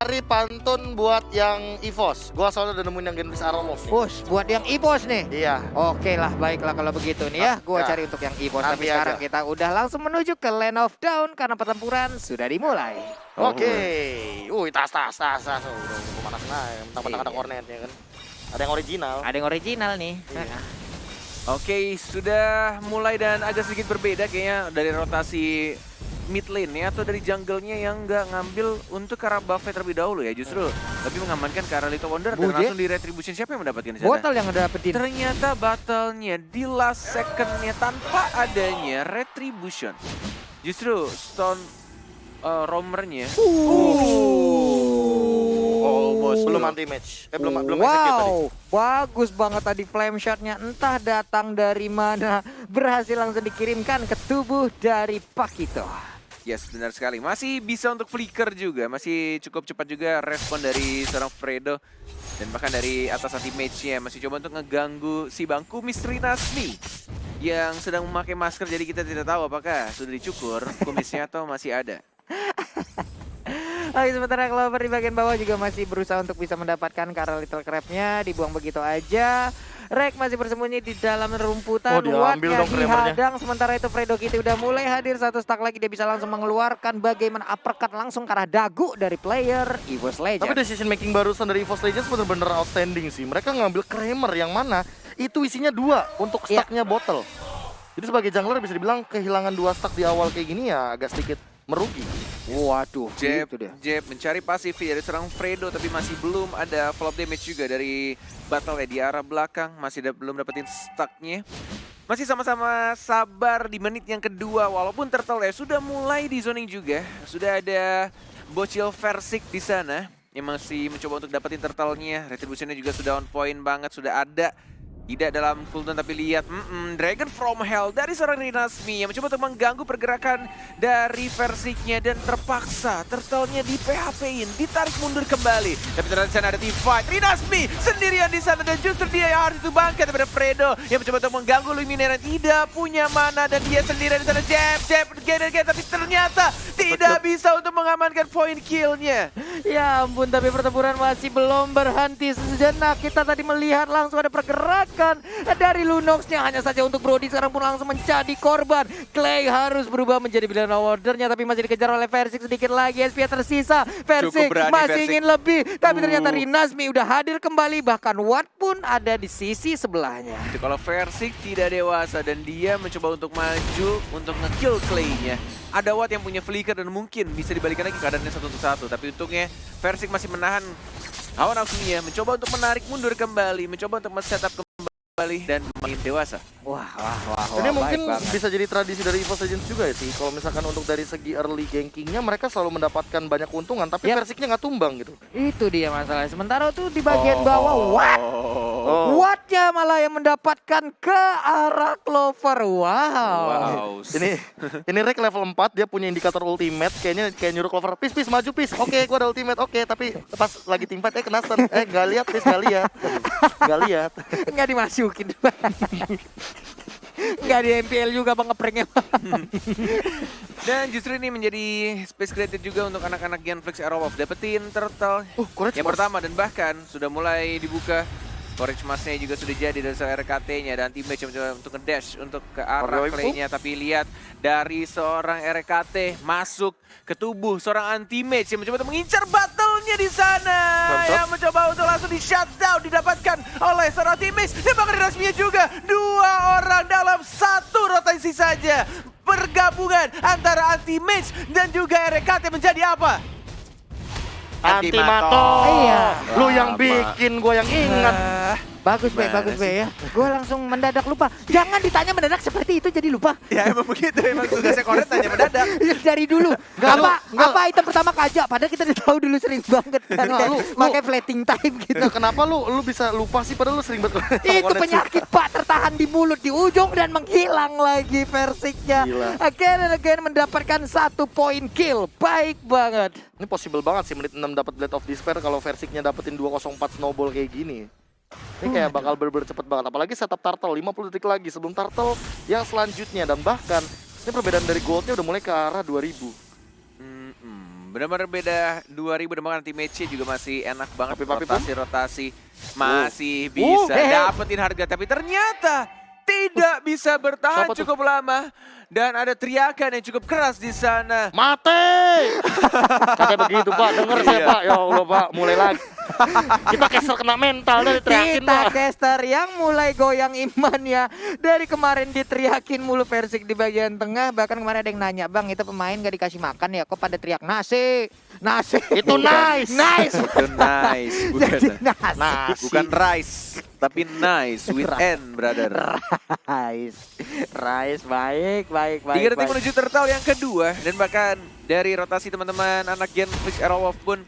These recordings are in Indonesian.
Cari pantun buat yang EVOS. Gua soalnya udah nemuin yang Genvis Arolov. Push buat yang EVOS nih. Iya. Oke lah, baiklah kalau begitu nih ya. Gua Ya. cari untuk yang EVOS. Nanti Tapi sekarang aja. kita udah langsung menuju ke Land of Dawn karena pertempuran sudah dimulai. Oke. Tas. Udah pemanas naik. Mentang-mentang ada Iya. Hornet-nya kan. Ada yang original. Ada yang original nih. Iya. Oke, sudah mulai dan agak sedikit berbeda kayaknya dari rotasi mid lane ya atau dari jungle-nya yang nggak ngambil untuk ke arah buff terlebih dahulu ya, justru lebih mengamankan ke arah Little Wonder dan Buje. langsung di retribution. Siapa yang mendapatkan di sana? Botol yang udah dapetin. Ternyata battle-nya di last second-nya tanpa adanya retribution. Justru stone roamer-nya almost Belum bro. anti match. Belum execute tadi. Wow, bagus banget tadi flame shot-nya. Entah datang dari mana, berhasil langsung dikirimkan ke tubuh dari Pakito. Yes, benar sekali. Masih bisa untuk flicker juga. Masih cukup cepat juga respon dari seorang Fredo. Dan bahkan dari atas anti-mage-nya masih coba untuk ngeganggu si bangku Misteri Nasmi yang sedang memakai masker. Jadi kita tidak tahu apakah sudah dicukur kumisnya atau masih ada. Oke, sementara Clover di bagian bawah juga masih berusaha untuk bisa mendapatkan karena Little Crab-nya dibuang begitu aja. Rek masih bersembunyi di dalam rumputan. Oh, diambil Wattnya dong Kramernya. dihadang. Sementara itu Fredo Kitty udah mulai hadir satu stack lagi. Dia bisa langsung mengeluarkan bagaimana uppercut langsung ke arah dagu dari player EVOS Tapi Legends. decision making barusan dari EVOS Legends bener-bener outstanding sih. Mereka ngambil Kramer yang mana itu isinya 2 untuk Iya. stacknya bottle. Jadi sebagai jungler bisa dibilang kehilangan 2 stack di awal kayak gini ya agak sedikit merugi. Waduh, Jeb, itu dia. Jeb mencari pasif dari seorang Fredo tapi masih belum ada follow damage juga dari battle di arah belakang. Masih belum dapetin stucknya. Masih sama-sama sabar di menit yang kedua walaupun Turtle ya sudah mulai di zoning juga. Sudah ada bocil Versik di sana yang masih mencoba untuk dapetin turtle-nya. Retribution-nya juga sudah on point banget, sudah ada. Tidak dalam cooldown tapi lihat Dragon from Hell dari seorang Rinasmi yang mencoba untuk mengganggu pergerakan dari Versiknya dan terpaksa turtle-nya di PHP-in, ditarik mundur kembali. Tapi ternyata di sana ada team fight. Rinasmi sendirian di sana dan justru dia yang harus dibangkit daripada Fredo yang mencoba untuk mengganggu Luminaire yang tidak punya mana dan dia sendirian di sana. Jeb, tapi ternyata tidak bisa untuk mengamankan point kill-nya. Ya ampun, tapi pertempuran masih belum berhenti sejenak. Kita tadi melihat langsung ada pergerakan dari Lunox-nya. Hanya saja untuk Brody sekarang pun langsung menjadi korban. Clay harus berubah menjadi pilihan ordernya, tapi masih dikejar oleh Versik sedikit lagi. SP tersisa. Versik berani masih Versik. ingin lebih, tapi ternyata Rinasmi udah hadir kembali. Bahkan Watt pun ada di sisi sebelahnya. Itu kalau Versik tidak dewasa dan dia mencoba untuk maju untuk nge-kill Clay-nya. Ada Watt yang punya flicker dan mungkin bisa dibalikan lagi keadaannya 1-1. Tapi untungnya Versik masih menahan hawa nafsunya, mencoba untuk menarik mundur kembali, mencoba untuk men-setup kembali dan main dewasa. Wah, Ini baik mungkin banget. bisa jadi tradisi dari EVOS Legends juga ya sih. Kalau misalkan untuk dari segi early gankingnya mereka selalu mendapatkan banyak keuntungan, tapi Yap. Versiknya nggak tumbang gitu. Itu dia masalahnya. Sementara tuh di bagian bawah, Watt. Wattnya malah yang mendapatkan ke arah Clover. Wow. Ini Rek level 4, dia punya indikator ultimate, kayaknya kayak nyuruh Clover, "Pis, maju pis." Oke, gua ada ultimate. Oke, tapi pas lagi team fight kena stun. Enggak lihat, Pis, enggak lihat. Enggak lihat. Nggak dimasukin. Nggak di MPL juga bang ngepranknya. Dan justru ini menjadi space created juga untuk anak-anak Genflix Arrow of dapetin turtle Courage yang Mas. pertama dan bahkan sudah mulai dibuka. Courage Mask-nya juga sudah jadi dari seorang RKT-nya dan teammate yang mencoba untuk nge-dash untuk ke arah Oreo Clay-nya. Tapi lihat dari seorang RKT masuk ke tubuh seorang anti-mage yang mencoba untuk mengincar battle-nya di sana. Mantap. Yang mencoba untuk langsung di-shutdown didapatkan oleh seorang teammate. Dan bahkan Rinasmi juga 2 orang dalam 1 rotasi saja. Pergabungan antara anti-mage dan juga RKT menjadi apa? Antimato. Iya. Lu yang bikin, gua yang ingat. Bagus Be, Gimana bagus Be sih? ya. Gue langsung mendadak lupa. Jangan ditanya mendadak seperti itu jadi lupa. Ya emang begitu, emang tugasnya Koret tanya mendadak. Dari dulu. Apa item pertama Kaja? Padahal kita udah tahu dulu sering banget kan. Nggak, lu- Pakai flatting time gitu. Nah, kenapa lu bisa lupa sih padahal lu sering banget. Itu penyakit Pak, tertahan di mulut, di ujung dan menghilang lagi Versiknya. Gila. Again mendapatkan 1 point kill. Baik banget. Ini possible banget sih menit 6 dapat Blade of Despair kalau Versiknya dapetin 204 snowball kayak gini. Ini kayak bakal berber cepet banget. Apalagi setup Turtle 50 detik lagi sebelum Turtle yang selanjutnya. Dan bahkan ini perbedaan dari goldnya udah mulai ke arah 2000. Benar-benar beda 2000 dan bahkan anti-match juga masih enak banget. Papi, Rotasi masih bisa dapetin harga. Tapi ternyata tidak bisa bertahan Siapa tuh? cukup lama. Dan ada teriakan yang cukup keras di sana. Mati! Kayak begitu Pak, denger saya Iya. Pak. Ya Allah Pak, mulai lagi. Kita caster kena mental dari teriakin Kita Pak. caster yang mulai goyang imannya. Dari kemarin diteriakin mulu Persik di bagian tengah. Bahkan kemarin ada yang nanya, Bang itu pemain gak dikasih makan ya? Kok pada teriak nasi? Nasi. Itu nice. Nice. Itu nice, Jadi bukan, nasi. Nasi. bukan rice, tapi nice with N, brother. Rice, baik. 3 detik menuju turtle yang kedua. Dan bahkan dari rotasi teman-teman anak Genflix Aerowolf pun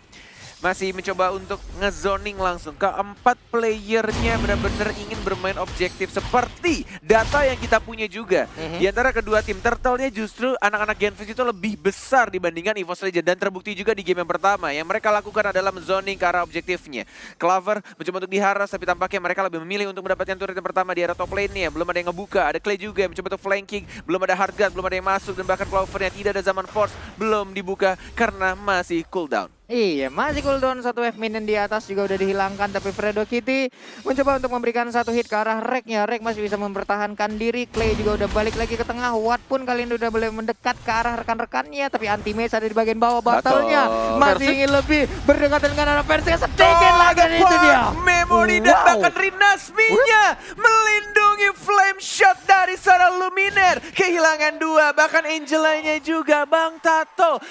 masih mencoba untuk ngezoning langsung. Keempat playernya benar-benar ingin bermain objektif seperti data yang kita punya juga. Di antara kedua tim turtle-nya justru anak-anak Genflix itu lebih besar dibandingkan EVOS Legend. Dan terbukti juga di game yang pertama. Yang mereka lakukan adalah menzoning ke arah objektifnya. Clover mencoba untuk diharas tapi tampaknya mereka lebih memilih untuk mendapatkan turret yang pertama di arah top lane-nya. Belum ada yang ngebuka, ada Clay juga yang mencoba untuk flanking. Belum ada Hardguard, belum ada yang masuk. Dan bahkan Clover-nya tidak ada zaman force. Belum dibuka karena masih cooldown. Iya, masih cooldown 1 wave minion di atas juga udah dihilangkan. Tapi Fredo Kitty mencoba untuk memberikan 1 hit ke arah Rek-nya. Rek masih bisa mempertahankan diri. Clay juga udah balik lagi ke tengah. Watt pun kali ini udah boleh mendekat ke arah rekan-rekannya. Tapi anti-match ada di bagian bawah battle-nya. Masih ingin lebih berdekatan dengan arah Persik. Sedikit lagi dan itu dia. Memory dan bahkan Rinasminya melindungi flame shot dari seorang Luminaire. Kehilangan 2, bahkan Angela-nya juga. Bang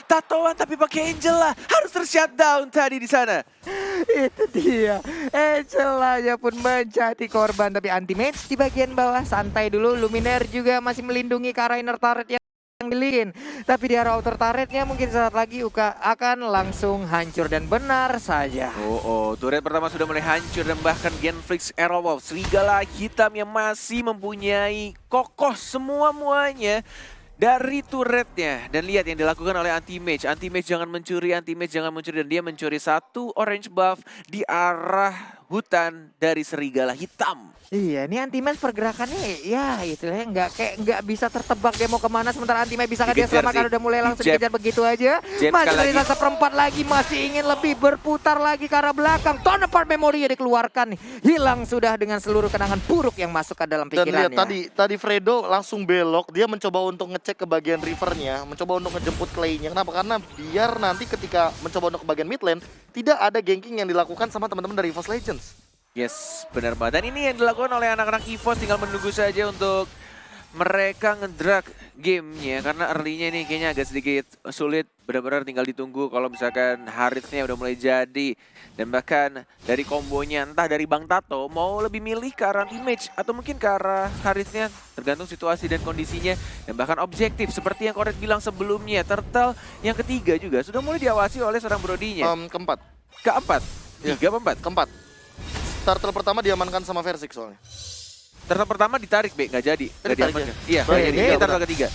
Tatoan tapi pakai Angela. Harus shutdown tadi di sana. Itu dia. Angela-nya pun menjadi korban. Tapi anti-match di bagian bawah. Santai dulu. Luminaire juga masih melindungi ke arah inner turret yang dilihin. Tapi di arah outer turretnya mungkin saat lagi Uka akan langsung hancur. Dan benar saja. Turret pertama sudah mulai hancur dan bahkan Genflix Aerowolf serigala hitam yang masih mempunyai kokoh semuanya dari turretnya. Dan lihat yang dilakukan oleh anti-match. Anti-match jangan mencuri, dan dia mencuri 1 orange buff di arah hutan dari serigala hitam. Iya, ini anti-match pergerakannya ya istilahnya nggak bisa tertebak dia mau kemana. Sementara anti-match bisa nggak dia Dikejar selamatkan sih. udah mulai langsung Jab. dikejar begitu aja. Jab Masih sekali dari lagi. seperempat lagi masih ingin lebih berputar lagi ke arah belakang. Torn apart memory dikeluarkan. Hilang sudah dengan seluruh kenangan buruk yang masuk ke dalam Dan lihat pikirannya. tadi Fredo langsung belok, dia mencoba untuk ngecek ke bagian rivernya, mencoba untuk ngejemput Clay-nya. Kenapa? Karena biar nanti ketika mencoba untuk ke bagian mid lane, tidak ada ganking yang dilakukan sama teman-teman dari EVOS Legends. Yes, benar banget. Dan ini yang dilakukan oleh anak-anak EVOS, tinggal menunggu saja untuk mereka ngedrag gamenya. Karena early-nya ini kayaknya agak sedikit sulit. Benar-benar tinggal ditunggu kalau misalkan Harithnya udah mulai jadi. Dan bahkan dari kombonya entah dari Bang Tato mau lebih milih ke arah image atau mungkin ke arah Harithnya. Tergantung situasi dan kondisinya. Dan bahkan objektif seperti yang Koret bilang sebelumnya. Turtle yang ketiga juga sudah mulai diawasi oleh seorang Brodinya. Keempat. Keempat? Ya. 3 apa 4? Keempat. Turtle pertama diamankan sama Versik soalnya. Turtle pertama ditarik, Be, nggak jadi. Nggak Ditarik diamankan. ya? Iya, nggak jadi. Iya, Ini benar. turtle ketiga.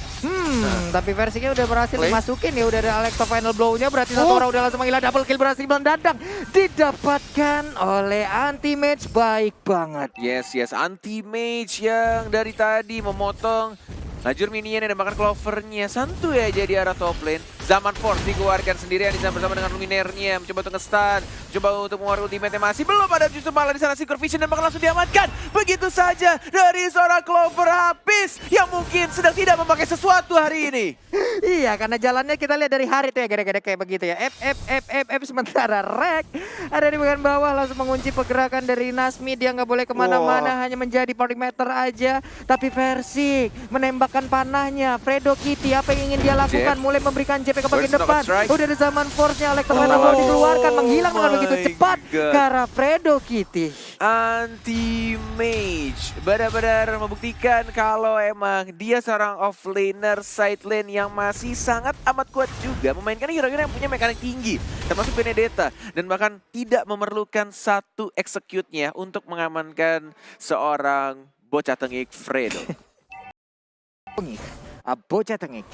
Tapi versinya udah berhasil Clay. dimasukin ya. Udah ada Alexa final blow-nya. Berarti satu orang udah langsung menghilangkan double kill. Berhasil mendadak didapatkan oleh anti-match. Baik banget. Yes, anti-mage yang dari tadi memotong lajur minion dan bahkan Clover-nya santuy aja di arah top lane. Zaman Force dikeluarkan sendirian di sana bersama dengan Luminaire-nya. Mencoba untuk nge-stun, mencoba untuk mengeluarkan ultimate masih belum ada, justru malah di sana Synchro Vision dan bahkan langsung diamankan. Begitu saja dari seorang Clover habis yang mungkin sedang tidak memakai sesuatu hari ini. Iya, karena jalannya kita lihat dari hari itu ya, gede-gede kayak begitu ya. F. Sementara Rek ada di bagian bawah langsung mengunci pergerakan dari Nasmi. Dia nggak boleh kemana-mana, hanya menjadi perimeter aja. Tapi Versik menembakkan panahnya. Fredo Kitty apa yang ingin dia lakukan? Mulai memberikan JP ke bagian Burst depan. knockout strike. Udah ada zaman force-nya, Alexa Final dikeluarkan, menghilang dengan begitu my cepat God. ke arah Fredo Kitty. Anti-mage benar-benar membuktikan kalau emang dia seorang offlaner side lane yang masih sangat amat kuat juga, memainkan hero-hero yang punya mekanik tinggi termasuk Benedetta, dan bahkan tidak memerlukan satu execute-nya untuk mengamankan seorang bocah tengik Fredo. Bocah tengik.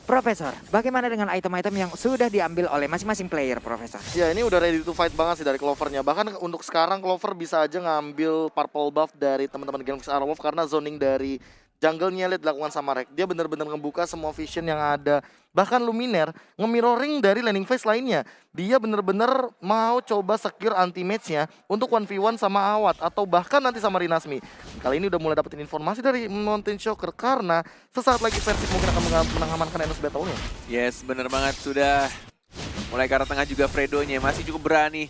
Profesor, bagaimana dengan item-item yang sudah diambil oleh masing-masing player, Profesor? Ya ini udah ready to fight banget sih dari Clover-nya. Bahkan untuk sekarang Clover bisa aja ngambil purple buff dari teman-teman Genflix Aerowolf karena zoning dari jungle-nya lihat dilakukan sama Rek. Dia benar-benar ngebuka semua vision yang ada. Bahkan Luminaire nge-mirroring dari landing phase lainnya. Dia benar-benar mau coba secure anti-match-nya untuk 1v1 sama Awat atau bahkan nanti sama Rinasmi. Kali ini udah mulai dapetin informasi dari Mountain Shocker karena sesaat lagi Persik mungkin akan mengamankan Enos battle-nya. Yes, bener banget. Sudah mulai ke arah tengah juga Fredo-nya. Masih cukup berani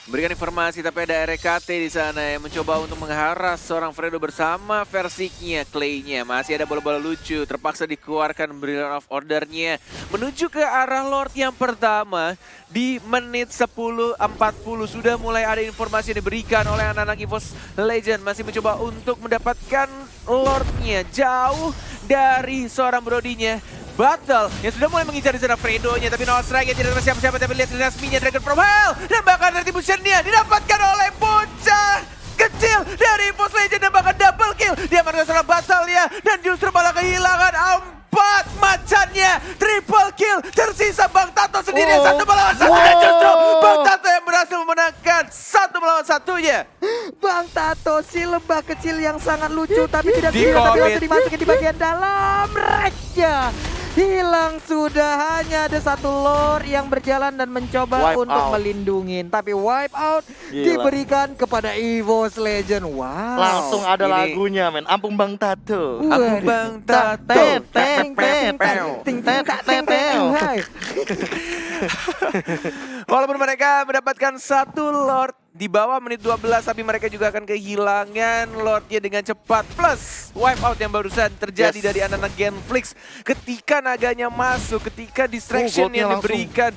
memberikan informasi, tapi ada RKT di sana yang mencoba untuk mengharas seorang Fredo bersama Versiknya, Clay-nya. Masih ada bola-bola lucu, terpaksa dikeluarkan Brilliant of Order-nya menuju ke arah Lord yang pertama. Di menit 10.40 sudah mulai ada informasi yang diberikan oleh anak-anak EVOS Legend. Masih mencoba untuk mendapatkan Lord-nya jauh dari seorang Brodinya. Battle yang sudah mulai mengincar di sana Fredo-nya, tapi no strike yang tidak ada siapa-siapa, tapi lihat Rinasmi-nya Dragon from Hell dan bahkan retribution-nya didapatkan oleh bocah kecil dari EVOS Legend dan bahkan double kill. Dia menang seorang Battle ya, dan justru malah kehilangan 4 macannya. Triple kill, tersisa Bang Tato sendirian 1 melawan 1 dan justru Bang Tato yang berhasil memenangkan 1 melawan 1-nya. Bang Tato si lebah kecil yang sangat lucu tapi tidak bisa, tapi waktu dimasukin di bagian dalam Reknya hilang sudah. Hanya ada 1 Lord yang berjalan dan mencoba Wipe untuk out. melindungi, tapi wipe out diberikan kepada EVOS Legend. Wow, Langsung ada ini- lagunya men, Ampung Bang Tato. Aku Bang Tato. Walaupun mereka mendapatkan 1 Lord di bawah menit 12, tapi mereka juga akan kehilangan Lordnya dengan cepat. Plus wipe out yang barusan terjadi dari anak-anak Genflix. Ketika naganya masuk, ketika distraction goldnya yang langsung. diberikan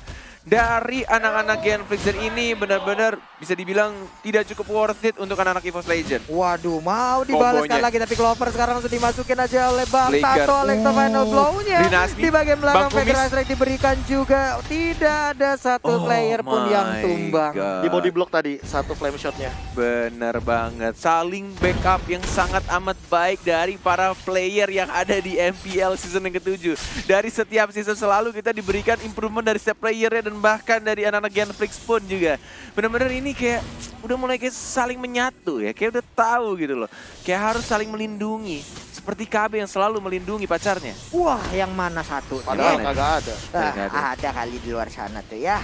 dari anak-anak Genflix, dan ini benar-benar bisa dibilang tidak cukup worth it untuk anak-anak EVOS Legend. Waduh, mau dibalaskan Kombonya. lagi, tapi Clover sekarang sudah dimasukin aja oleh Bang Flicker. Tato. Alexa final blow-nya Rinasmi, di bagian belakang. Bang Kumis. Federal Strike diberikan juga. Tidak ada 1 player pun yang my tumbang. God. Di body block tadi, 1 flame shot-nya. Bener banget, saling backup yang sangat amat baik dari para player yang ada di MPL season yang ke-7. Dari setiap season selalu kita diberikan improvement dari setiap playernya dan bahkan dari anak-anak Genflix pun juga. Bener-bener ini kayak udah mulai kayak saling menyatu ya, kayak udah tahu gitu loh. Kayak harus saling melindungi, seperti KB yang selalu melindungi pacarnya. Wah, yang mana satu? Padahal Gimana? kagak ada. Ada kali di luar sana tuh ya.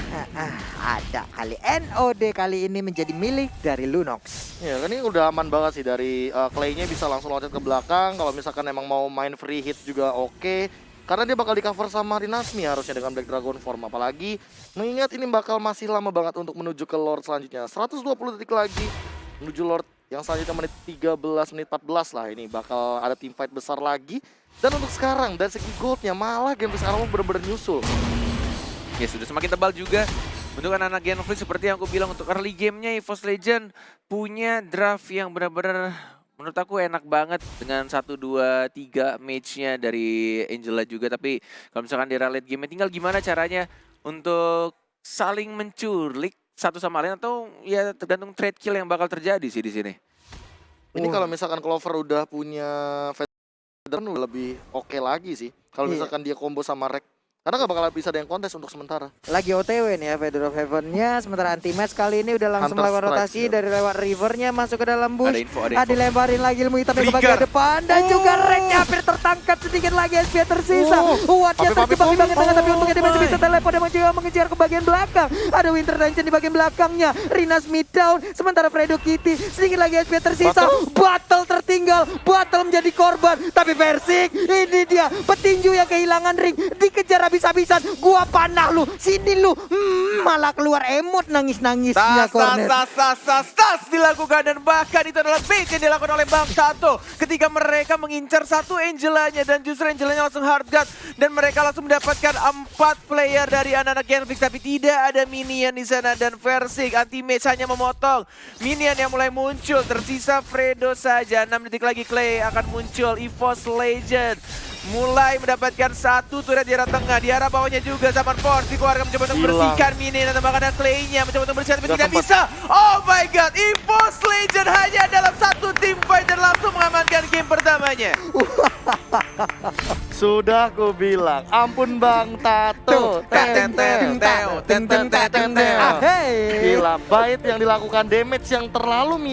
Ada kali. NOD kali ini menjadi milik dari Lunox. Ya kan ini udah aman banget sih dari Clay-nya bisa langsung loncat ke belakang. Kalau misalkan emang mau main free hit juga oke. Karena dia bakal di cover sama Rinasmi harusnya dengan Black Dragon form. Apalagi mengingat ini bakal masih lama banget untuk menuju ke Lord selanjutnya. 120 detik lagi menuju Lord yang selanjutnya menit 13, menit 14 lah. Ini bakal ada team fight besar lagi. Dan untuk sekarang dari segi goldnya malah game sekarang bener-bener nyusul. Ya sudah semakin tebal juga untuk anak-anak Genflix. Seperti yang aku bilang, untuk early gamenya EVOS Legend punya draft yang benar-benar menurut aku enak banget dengan 1, 2, 3 match-nya dari Angela juga. Tapi kalau misalkan di late game tinggal gimana caranya untuk saling menculik satu sama lain, atau ya tergantung trade kill yang bakal terjadi sih di sini. Ini kalau misalkan Clover udah punya veteran lebih oke lagi sih. Kalau Iya. misalkan dia combo sama Rek. Karena gak bakal bisa ada yang kontes untuk sementara. Lagi OTW nih ya Feather of Heaven-nya. Sementara anti-match kali ini udah langsung Hunter melakukan Strike, rotasi ya. dari lewat rivernya masuk ke dalam bush. Ada info, ada info. Dilemparin lagi ilmu hitam ke Flicker. bagian depan. Dan juga Reknya hampir tertangkap, sedikit lagi SP tersisa. Wattnya Papi, terjebak di bagian tengah, tapi oh untungnya dia masih my. bisa teleport dan mencoba mengejar ke bagian belakang. Ada Winter Dungeon di bagian belakangnya. Rinasmi down, sementara Fredo Kitty sedikit lagi SP tersisa. Battle tertinggal, Battle menjadi korban. Tapi Persik, ini dia petinju yang kehilangan ring. Dikejar habis-habisan. Gua panah lu, sini lu. Malah keluar emot nangis-nangisnya Cornet. Tas dilakukan, dan bahkan itu adalah bait yang dilakukan oleh Bang Tato ketika mereka mengincar 1 Angelanya, dan justru Angelanya langsung hard guard dan mereka langsung mendapatkan 4 player dari anak-anak Genflix, tapi tidak ada minion di sana. Dan Persik anti-match hanya memotong minion yang mulai muncul. Tersisa Fredo saja. 6 detik lagi Clay akan muncul. EVOS Legend mulai mendapatkan 1 turret di arah tengah, di arah bawahnya juga Zaman Force dikeluarkan mencoba untuk Hilang. membersihkan minion, dan bahkan ada Clay-nya mencoba untuk bersihkan tapi Udah tidak sempat. bisa. Oh my god, EVOS Legend hanya dalam 1 team fight dan langsung mengamankan game pertamanya. Sudah ku bilang, ampun Bang Tato. Hey. Gila, bait yang dilakukan damage yang terlalu minim.